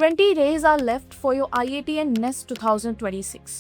20 days are left for your IIT and NEST 2026.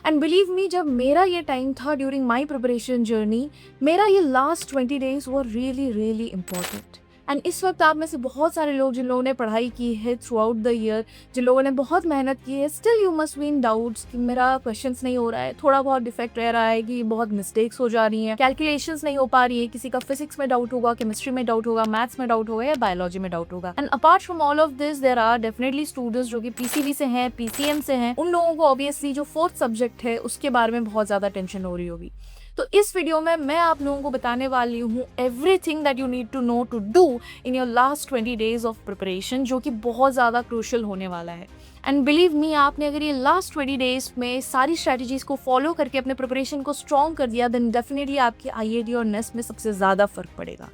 And believe me, जब मेरा ये time था ड्यूरिंग माई प्रिपरेशन जर्नी, मेरा ये last 20 days were really really important. And इस वक्त आप में से बहुत सारे लोग जिन लोगों ने पढ़ाई की है थ्रू आउट द ईयर, जिन लोगों ने बहुत मेहनत की है, still you must be in doubts कि मेरा क्वेश्चंस नहीं हो रहा है, थोड़ा बहुत डिफेक्ट रह रहा है, कि बहुत मिस्टेक्स हो जा रही हैं, कैलकुलेशंस नहीं हो पा रही है, किसी का फिजिक्स में डाउट होगा, केमिस्ट्री में डाउट होगा, मैथ्स में डाउट होगा या बायोलॉजी में डाउट होगा। And apart from all of this there are definitely students जो कि पीसीबी से हैं, पीसीएम से हैं, उन लोगों को ऑब्वियसली जो फोर्थ सब्जेक्ट है उसके बारे में बहुत ज्यादा टेंशन हो रही होगी। तो इस वीडियो में मैं आप लोगों को बताने वाली हूँ everything that you need to know to do in your last 20 days of preparation, जो कि बहुत ज़्यादा क्रूशियल होने वाला है। एंड बिलीव मी, आपने अगर ये लास्ट 20 days में सारी स्ट्रैटेजीज को फॉलो करके अपने प्रिपरेशन को स्ट्रॉन्ग कर दिया, देन डेफिनेटली आपकी IIT और नेस्ट में सबसे ज़्यादा फर्क पड़ेगा।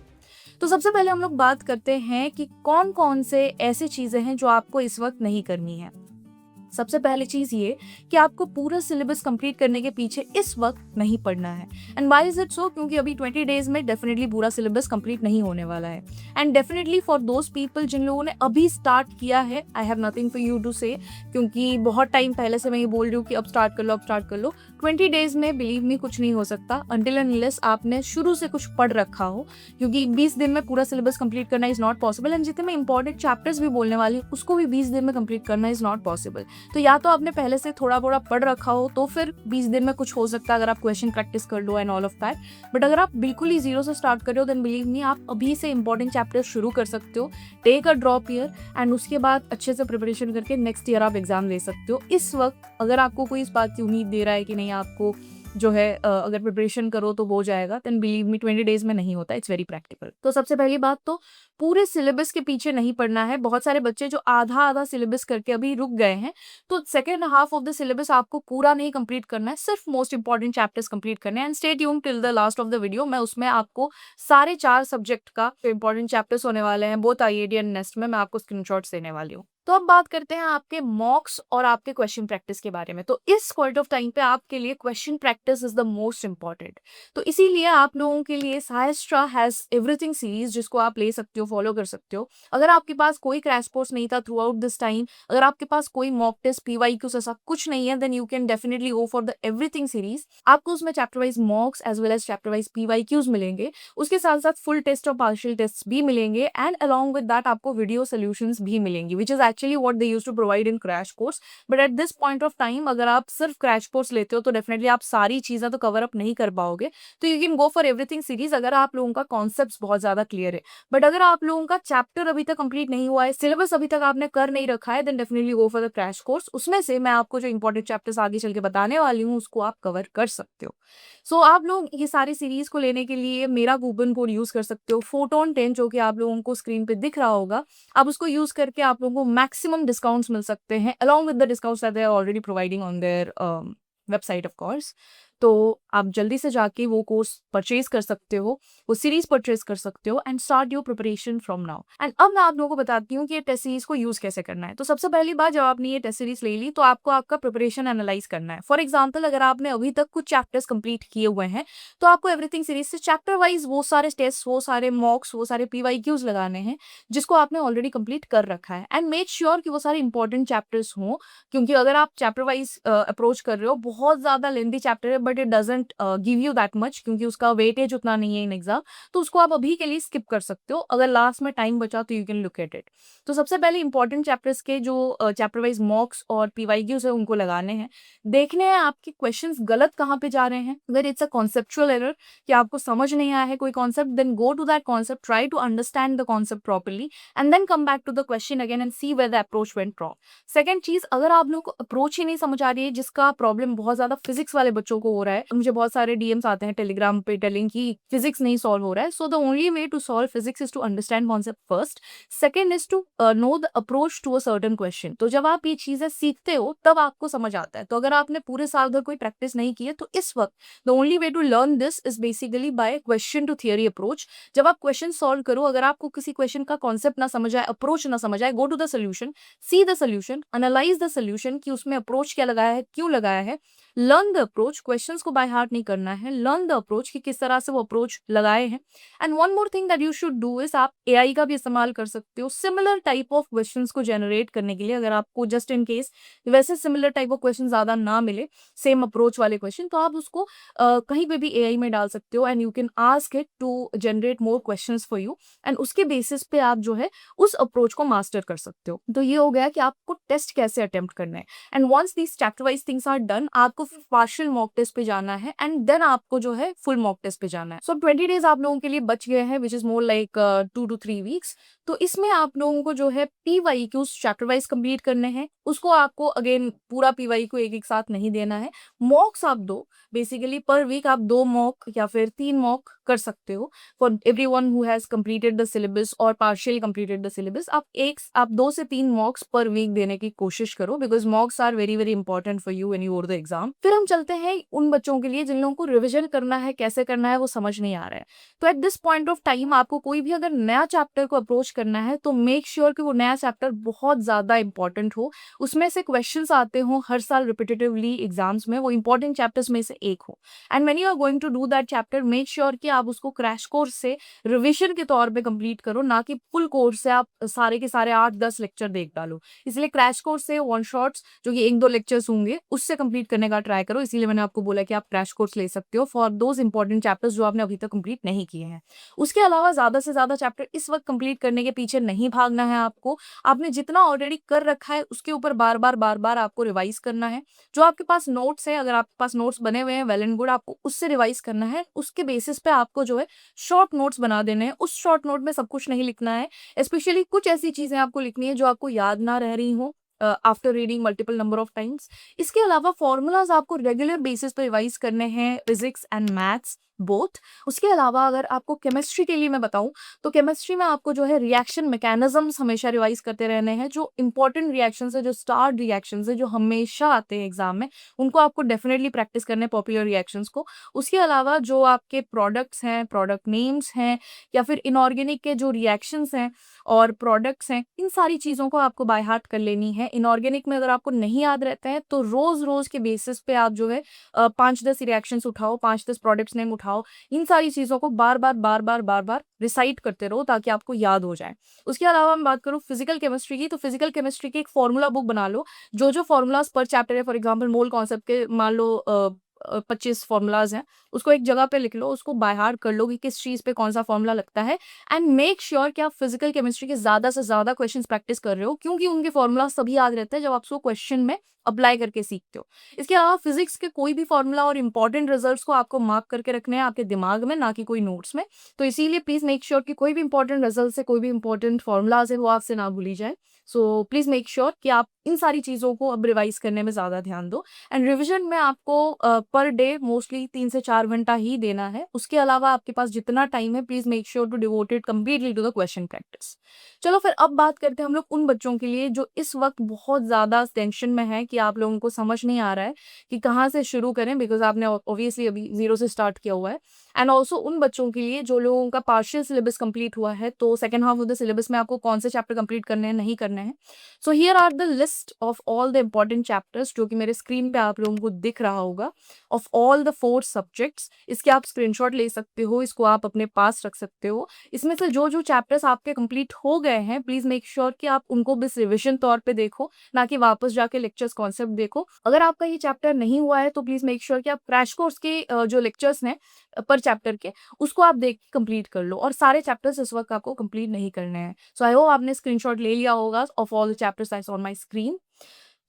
तो सबसे पहले हम लोग बात करते हैं कि कौन कौन से ऐसी चीज़ें हैं जो आपको इस वक्त नहीं करनी है। सबसे पहली चीज़ ये कि आपको पूरा सिलेबस कंप्लीट करने के पीछे इस वक्त नहीं पढ़ना है। And why is it so? क्योंकि अभी 20 days में डेफिनेटली पूरा सिलेबस कंप्लीट नहीं होने वाला है। And definitely for those people जिन लोगों ने अभी स्टार्ट किया है, I have nothing for you to say, क्योंकि बहुत टाइम पहले से मैं ये बोल रही हूँ कि अब स्टार्ट कर लो, अब स्टार्ट कर लो। 20 days में बिलीव मी कुछ नहीं हो सकता अनटिल एंड अनलेस आपने शुरू से कुछ पढ़ रखा हो, क्योंकि 20 दिन में पूरा सिलेबस कंप्लीट करना इज नॉट पॉसिबल। एंड जितने मैं इंपॉर्टेंट चैप्टर्स भी बोलने वाली हूँ उसको भी 20 दिन में कंप्लीट करना इज नॉट पॉसिबल। तो या तो आपने पहले से थोड़ा थोड़ा पढ़ रखा हो तो फिर 20 दिन में कुछ हो सकता है अगर आप क्वेश्चन प्रैक्टिस कर लो and all of that. But अगर आप बिल्कुल ही जीरो से स्टार्ट कर रहे हो देन बिलीव मी, आप अभी से इंपॉर्टेंट चैप्टर्स शुरू कर सकते हो, take a drop year and उसके बाद अच्छे से प्रिपरेशन करके नेक्स्ट ईयर आप एग्जाम दे सकते हो। इस वक्त अगर आपको कोई इस बात की उम्मीद दे रहा है कि नहीं आपको जो है अगर प्रिपरेशन करो तो हो जाएगा, देन बिलीव मी 20 days में नहीं होता, इट्स वेरी प्रैक्टिकल। तो सबसे पहली बात तो पूरे सिलेबस के पीछे नहीं पढ़ना है। बहुत सारे बच्चे जो आधा आधा सिलेबस करके अभी रुक गए हैं, तो second half of the syllabus आपको पूरा नहीं कंप्लीट करना है, सिर्फ मोस्ट इंपॉर्टेंट चैप्टर्स कंप्लीट करने हैं। And stay tuned till the last of the video, मैं उसमें आपको सारे 4 सब्जेक्ट का जो इंपॉर्टेंट चैप्टर्स होने वाले हैं बोथ IIT एंड नेस्ट में, मैं आपको स्क्रीनशॉट्स देने वाली हूँ। तो अब बात करते हैं आपके मॉक्स और आपके क्वेश्चन प्रैक्टिस के बारे में। तो इस पॉइंट ऑफ टाइम पे आपके लिए question practice is the most important. तो इसीलिए आप लोगों के लिए साइस्ट्रा हैज एवरीथिंग सीरीज, जिसको आप ले सकते हो, फॉलो कर सकते हो। अगर आपके पास कोई क्रैश कोर्स नहीं था थ्रू आउट दिस टाइम, अगर आपके पास कोई मॉक टेस्ट PYQs ऐसा कुछ नहीं है, then you can definitely go for the everything series. आपको उसमें chapter wise mocks as well as chapter wise PYQs मिलेंगे, उसके साथ साथ फुल टेस्ट और पार्शियल टेस्ट भी मिलेंगे, एंड अलॉन्ग विद दैट आपको वीडियो सोल्यूशंस भी मिलेंगी, which is actually what they used to provide in crash course. But at this point of time अगर आप सिर्फ क्रैश कोर्स लेते हो तो डेफिनेटली आप सारी चीजें तो कवर अप नहीं कर पाओगे। तो you can go for everything series अगर आप लोगों का कॉन्सेप्ट बहुत ज्यादा क्लियर है। बट अगर आप लोगों का चैप्टर अभी तक कंप्लीट नहीं हुआ है, सिलेबस अभी तक आपने कर नहीं रखा है, then definitely go for the crash course. उसमें से मैं आपको जो इंपॉर्टेंट चैप्टर्स आगे चल के बताने वाली हूँ उसको आप कवर कर सकते हो। सो आप लोग ये सारी सीरीज को लेने के लिए मेरा कूपन कोड यूज कर सकते हो Photon10, जो कि आप लोगों को स्क्रीन पे दिख रहा होगा। आप उसको यूज करके आप लोगों को मैक्सिमम डिस्काउंट्स मिल सकते हैं along with the discounts that they are already providing on their website of course. तो आप जल्दी से जाके वो कोर्स परचेज कर सकते हो, वो सीरीज परचेज कर सकते हो and start your preparation from now. And अब मैं आप लोगों को बताती हूँ कि ये टेस्ट सीरीज को यूज कैसे करना है। तो सबसे पहली बात, जब आपने ये टेस्ट सीरीज ले ली तो आपको आपका प्रिपरेशन एनालाइज करना है। फॉर एग्जाम्पल, अगर आपने अभी तक कुछ चैप्टर्स कंप्लीट किए हुए हैं तो आपको एवरीथिंग सीरीज से चैप्टर वाइज वो सारे टेस्ट, वो सारे मॉक्स, वो सारे PYQs लगाने हैं जिसको आपने ऑलरेडी कंप्लीट कर रखा है। एंड मेक श्योर कि वो सारे इंपॉर्टेंट चैप्टर्स हों, क्योंकि अगर आप चैप्टर वाइज अप्रोच कर रहे हो, बहुत ज्यादा लेंथी चैप्टर है but it doesn't give you that much, क्योंकि उसका वेटेज उतना नहीं है इन एग्जाम, तो उसको आप अभी के लिए स्किप कर सकते हो। अगर लास्ट में टाइम बचा तो you can look at it. तो सबसे पहले इंपॉर्टेंट चैप्टर्स के जो चैप्टर वाइज मॉक्स और PYQs है उनको लगाने हैं। देखने हैं आपके क्वेश्चंस गलत कहाँ पे जा रहे हैं। अगर इट्स अ कॉन्सेप्चुअल एरर कि आपको समझ नहीं आया है कोई concept, then go to that concept, try to understand the concept properly and then come back to the question again and see where the approach went wrong. Second चीज, अगर आप लोगों को अप्रोच ही नहीं समझ आ रही है, जिसका प्रॉब्लम बहुत ज्यादा फिजिक्स वाले बच्चों को हो रहा है, मुझे बहुत सारे DMs आते हैं टेलीग्राम पे टेलिंग कि फिजिक्स नहीं सॉल्व हो रहा है। So the only way to solve physics is to understand concept first, second is to know the approach to a certain question. तो जब आप ये चीजें सीखते हो तब आपको समझ आता है। तो अगर आपने पूरे साल भर कोई प्रैक्टिस नहीं की है तो इस वक्त the only way to learn this is basically by question to theory approach. जब आप क्वेश्चन सॉल्व करो, अगर आपको किसी क्वेश्चन का कॉन्सेप्ट ना समझ आए, अप्रोच ना समझ आए, go to the solution, see the solution, analyse the solution कि उसमें अप्रोच क्या लगाया है, क्यों लगाया है, लर्न द अप्रोच, क्वेश्चंस को बाय हार्ट नहीं करना है, लर्न द अप्रोच कि किस तरह से वो अप्रोच लगाए हैं। And one more thing that you should do is आप एआई का भी इस्तेमाल कर सकते हो सिमिलर टाइप ऑफ क्वेश्चंस को जनरेट करने के लिए। अगर आपको जस्ट इन केस वैसे सिमिलर टाइप ऑफ क्वेश्चन ज़्यादा ना मिले, सेम अप्रोच वाले क्वेश्चन, तो आप उसको कहीं पे भी एआई में डाल सकते हो and you can ask it to generate more questions for you and उसके बेसिस पे आप जो है उस अप्रोच को मास्टर कर सकते हो। तो ये हो गया कि आपको टेस्ट कैसे अटेम्प्ट करना है। And once these chapter wise things are done, आपको फिर पार्शियल मॉक टेस्ट पे जाना है एंड देन आपको जो है फुल मॉक टेस्ट पे जाना है। सो 20 डेज आप लोगों के लिए बच गए हैं, which is more like 2 to 3 weeks. तो इसमें आप लोगों को जो है PY Qs chapter wise complete करने हैं। उसको आपको अगेन पूरा पीवाई को एक एक साथ नहीं देना है, मॉक्स आप दो। बेसिकली पर वीक आप 2 मॉक या फिर 3 मॉक कर सकते हो for everyone who has completed the syllabus और पार्शियल कंप्लीटेड द सिलेबस। आप 2 से 3 मॉक्स पर वीक देने की कोशिश करो, because mocks are very very important for you when you over the exam. फिर हम चलते हैं उन बच्चों के लिए जिन लोगों को रिविजन करना है, कैसे करना है वो समझ नहीं आ रहा है। तो eight this point of time आपको कोई भी अगर नया चैप्टर को अप्रोच करना है तो मेक श्योर कि वो नया चैप्टर बहुत ज्यादा इंपॉर्टेंट हो, उसमें से क्वेश्चंस आते हो हर साल रिपीटेटिवली एग्जाम्स में, वो इंपॉर्टेंट चैप्टर्स में से एक हो। And when you are going to do that chapter, make sure कि आप उसको क्रैश कोर्स से रिविजन के तौर पे कंप्लीट करो, ना कि फुल कोर्स से आप सारे के सारे 8-10 लेक्चर देख डालो। इसलिए क्रैश कोर्स से वन शॉट्स जो कि 1-2 लेक्चर्स होंगे उससे कंप्लीट करने का ट्राई करो। इसीलिए मैंने आपको बोला कि आप क्रैश कोर्स ले सकते हो फॉर दोज इंपॉर्टेंट चैप्टर्स जो आपने अभी तक कंप्लीट नहीं किए हैं। उसके अलावा ज्यादा से ज्यादा चैप्टर इस वक्त कंप्लीट करने के पीछे नहीं भागना है आपको। आपने जितना ऑलरेडी कर रखा है उसके ऊपर बार बार आपको रिवाइज करना है। जो आपके पास नोट्स है, अगर आपके पास नोट्स बने हुए हैं वेल एंड गुड, आपको उससे रिवाइज करना है। उसके बेसिस पे आपको जो है शॉर्ट नोट्स बना देने हैं। उस शॉर्ट नोट में सब कुछ नहीं लिखना है, स्पेशली कुछ ऐसी चीजें आपको लिखनी है जो आपको याद ना रह रही हो after reading multiple number of times. इसके अलावा फॉर्मूलाज आपको रेगुलर बेसिस पे रिवाइज करने हैं, फिजिक्स एंड मैथ्स बोथ। उसके अलावा अगर आपको केमिस्ट्री के लिए मैं बताऊं तो केमिस्ट्री में आपको जो है रिएक्शन मैकेनिज्म्स हमेशा रिवाइज करते रहने हैं। जो इंपॉर्टेंट रिएक्शंस है, जो स्टार्ड रिएक्शंस है, जो हमेशा आते हैं एग्जाम में, उनको आपको डेफिनेटली प्रैक्टिस करने हैं, पॉपुलर रिएक्शंस को। उसके अलावा जो आपके प्रोडक्ट्स हैं, प्रोडक्ट नेम्स हैं, या फिर इनऑर्गेनिक के जो रिएक्शंस हैं और प्रोडक्ट्स हैं, इन सारी चीज़ों को आपको बाय हार्ट कर लेनी है। इनऑर्गेनिक में अगर आपको नहीं याद रहते हैं तो रोज रोज के बेसिस पे आप जो है 5-10 रिएक्शंस उठाओ, 5-10 प्रोडक्ट्स नेम उठाओ। इन सारी चीज़ों को बार बार रिसाइट करते रहो ताकि आपको याद हो जाए। उसके अलावा मैं बात करूँ फिजिकल केमिस्ट्री की, तो फिजिकल केमिस्ट्री की एक फॉर्मूला बुक बना लो। जो फॉर्मूलाज पर चैप्टर है, फॉर एग्जाम्पल मोल कॉन्सेप्ट के मान लो 25 फॉर्मूलाज हैं, उसको एक जगह पे लिख लो, उसको बाय हार्ट कर लो कि किस चीज़ पे कौन सा फॉर्मूला लगता है। एंड मेक श्योर कि आप फिजिकल केमिस्ट्री के ज़्यादा से ज़्यादा क्वेश्चंस प्रैक्टिस कर रहे हो, क्योंकि उनके फॉर्मूला सभी याद रहते हैं जब आप उसको क्वेश्चन में अप्लाई करके सीखते हो। इसके अलावा फिजिक्स के कोई भी फॉर्मूला और इंपॉर्टेंट रिजल्ट्स को आपको मार्क करके रखने हैं आपके दिमाग में, ना कि कोई नोट्स में। तो इसीलिए प्लीज मेक श्योर कि कोई भी इंपॉर्टेंट रिजल्ट से कोई भी इंपॉर्टेंट फॉर्मूलाज है वो आपसे ना भूली जाए। सो प्लीज मेक श्योर कि आप इन सारी चीज़ों को अब रिवाइज करने में ज़्यादा ध्यान दो। एंड रिविजन में आपको पर डे मोस्टली 3 से 4 घंटा ही देना है। उसके अलावा आपके पास जितना टाइम है, please make sure to devote it completely to the question practice. चलो फिर अब बात करते हैं हम लोग उन बच्चों के लिए जो इस वक्त बहुत ज़्यादा टेंशन में है कि आप लोगों को समझ नहीं आ रहा है कि कहाँ से शुरू करें, बिकॉज आपने ऑब्वियसली अभी 0 से स्टार्ट किया हुआ है। एंड ऑल्सो उन बच्चों के लिए जो लोगों का पार्शियल सिलेबस कंप्लीट हुआ है, तो second half of the syllabus में आपको कौन से चैप्टर कंप्लीट करने हैं, नहीं करने हैं। So here are the list of all the important chapters जो कि मेरे स्क्रीन पे आप लोगों को दिख रहा होगा, ऑफ ऑल द 4 सब्जेक्ट्स। इसके आप स्क्रीनशॉट ले सकते हो, इसको आप अपने पास रख सकते हो। इसमें से जो चैप्टर्स आपके कंप्लीट हो गए हैं, प्लीज मेक श्योर कि आप उनको बस रिविजन तौर पे देखो, ना कि वापस जाके लेक्चर्स कॉन्सेप्ट देखो। अगर आपका ये चैप्टर नहीं हुआ है तो प्लीज मेक श्योर कि आप क्रैश कोर्स के जो लेक्चर्स हैं पर चैप्टर के, उसको आप देख के कंप्लीट कर लो। और सारे चैप्टर्स इस वक्त आपको कंप्लीट नहीं करने हैं। सो आई होप आपने स्क्रीनशॉट ले लिया होगा of all the chapters I saw on my screen.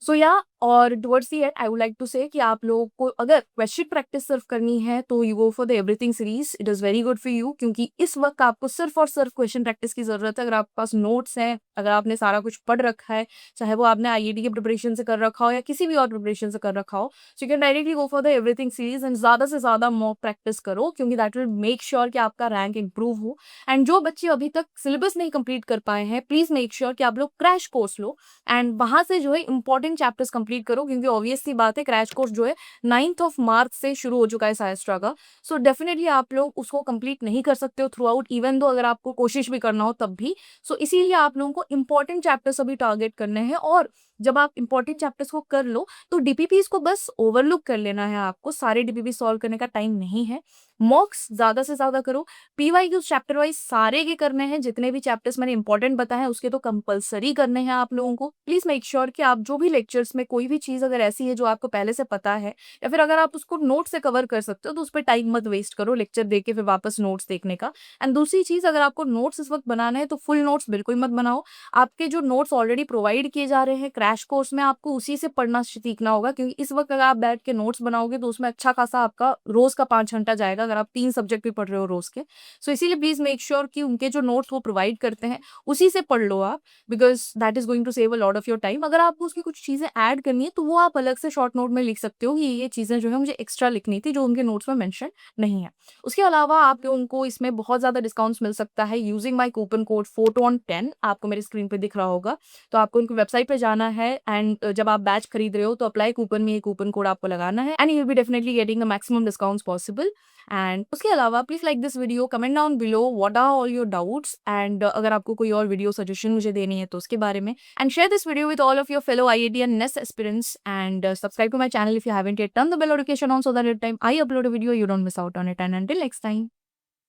So या और towards the end I would like to say कि आप लोगों को अगर क्वेश्चन प्रैक्टिस सिर्फ करनी है तो you go for the everything series. It is very good for you, क्योंकि इस वक्त आपको सिर्फ और सिर्फ क्वेश्चन प्रैक्टिस की ज़रूरत है। अगर आपके पास नोट्स हैं, अगर आपने सारा कुछ पढ़ रखा है, चाहे वो आपने आईआईटी की प्रिपरेशन से कर रखा हो या किसी भी और प्रिपरेशन से कर रखा हो, so you can directly go for the everything series and ज़्यादा से ज़्यादा मॉक प्रैक्टिस करो, क्योंकि दैट विल मेक श्योर कि आपका रैंक इंप्रूव हो। एंड जो बच्चे अभी तक सिलेबस नहीं कंप्लीट कर पाए हैं, प्लीज़ मेक श्योर कि आप लोग क्रैश कोर्स लो एंड वहाँ से जो है इंपॉर्टेंट चैप्टर्स कंप्लीट कंप्लीट करो, क्योंकि ऑब्वियस सी बात है क्रैश कोर्स जो है 9th ऑफ मार्च से शुरू हो चुका है साइस्ट्रा का। सो डेफिनेटली आप लोग उसको कंप्लीट नहीं कर सकते हो थ्रू आउट, इवन दो अगर आपको कोशिश भी करना हो तब भी। सो इसीलिए आप लोगों को इंपॉर्टेंट चैप्टर्स अभी टारगेट करने हैं, और जब आप इंपॉर्टेंट चैप्टर्स को कर लो तो डीपीपीज को बस ओवरलुक कर लेना है, आपको सारे डीपीपी सॉल्व करने का टाइम नहीं है। मॉक्स ज्यादा से ज्यादा करो, पीवाईक्यूज चैप्टर वाइज सारे के करने हैं, जितने भी चैप्टर्स मैंने इंपॉर्टेंट बताए हैं उसके तो कंपलसरी करने हैं आप लोगों को। प्लीज मेक श्योर कि आप जो भी लेक्चर्स में कोई भी चीज अगर ऐसी है जो आपको पहले से पता है, या फिर अगर आप उसको नोट से कवर कर सकते हो तो उस पर टाइम मत वेस्ट करो लेक्चर देख के फिर वापस नोट्स देखने का। एंड दूसरी चीज, अगर आपको नोट्स इस वक्त बनाना है तो फुल नोट्स बिल्कुल मत बनाओ। आपके जो नोट्स ऑलरेडी प्रोवाइड किए जा रहे हैं क्रैश कोर्स में, आपको उसी से पढ़ना सीखना होगा, क्योंकि इस वक्त अगर आप बैठ के नोट्स बनाओगे तो उसमें अच्छा खासा आपका रोज का 5 घंटा जाएगा, अगर आप 3 सब्जेक्ट भी पढ़ रहे हो रोज के। सो इसीलिए प्लीज मेक श्योर कि उनके जो नोट्स वो प्रोवाइड करते हैं उसी से पढ़ लो आप, because that is going to save a lot of your time. अगर आपको उसकी कुछ चीजें ऐड करनी है तो वो आप अलग से शॉर्ट नोट में लिख सकते हो कि ये चीजें जो है मुझे एक्स्ट्रा लिखनी थी जो उनके नोट्स में मेंशन नहीं है। उसके अलावा आप लोगों को इसमें बहुत ज्यादा डिस्काउंट्स मिल सकता है यूजिंग माई कूपन कोड फोटोन10, आपको मेरे स्क्रीन पे दिख रहा होगा। तो आपको उनकी वेबसाइट पे जाना है, एंड जब आप बैच खरीद रहे हो तो अप्लाई कूपन में ये कूपन कोड आपको लगाना है, and you will be definitely getting the maximum discounts possible. And उसके अलावा please like this video, comment down below what are all your doubts, and अगर आपको कोई और वीडियो सजेशन मुझे देनी है तो उसके बारे में, and share this video with all of your fellow IIT and NEST aspirants, and subscribe to my channel if you haven't yet, turn the bell notification on so that every time I upload a video you don't miss out on it, and until next time,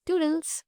toodles.